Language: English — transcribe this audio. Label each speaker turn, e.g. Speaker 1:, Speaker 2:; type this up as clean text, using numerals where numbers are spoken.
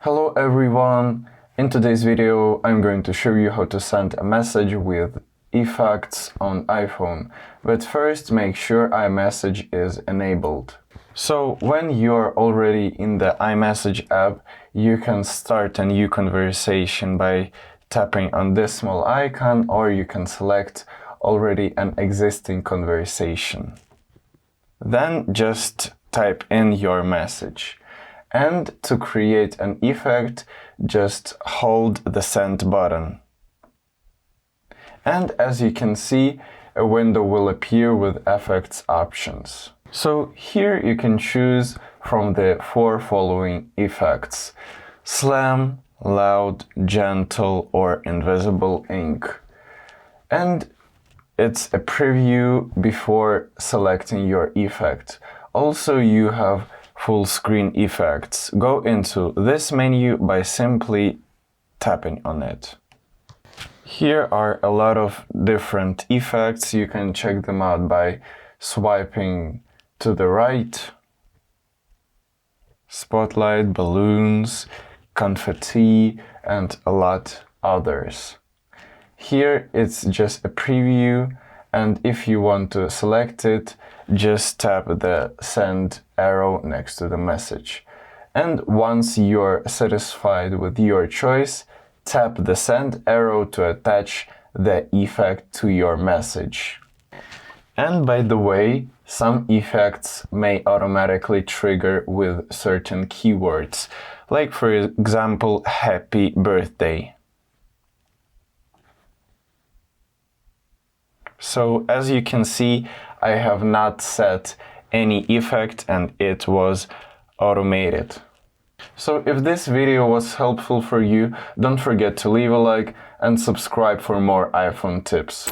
Speaker 1: Hello everyone! In today's video I'm going to show you how to send a message with effects on iPhone. But first make sure iMessage is enabled. So when you're already in the iMessage app, you can start a new conversation by tapping on this small icon, or you can select already an existing conversation. Then just type in your message. And to create an effect, just hold the send button. And as you can see, a window will appear with effects options. So here you can choose from the 4 following effects: slam, loud, gentle, or invisible ink. And it's a preview before selecting your effect. Also, you have full screen effects. Go into this menu by simply tapping on it. Here are a lot of different effects. You can check them out by swiping to the right. Spotlight, balloons, confetti, and a lot others. Here it's just a preview, and if you want to select it, just tap the send arrow next to the message. And once you're satisfied with your choice, tap the send arrow to attach the effect to your message. And by the way, some effects may automatically trigger with certain keywords, like for example, happy birthday. So as you can see, I have not set any effect and it was automated. So if this video was helpful for you, don't forget to leave a like and subscribe for more iPhone tips.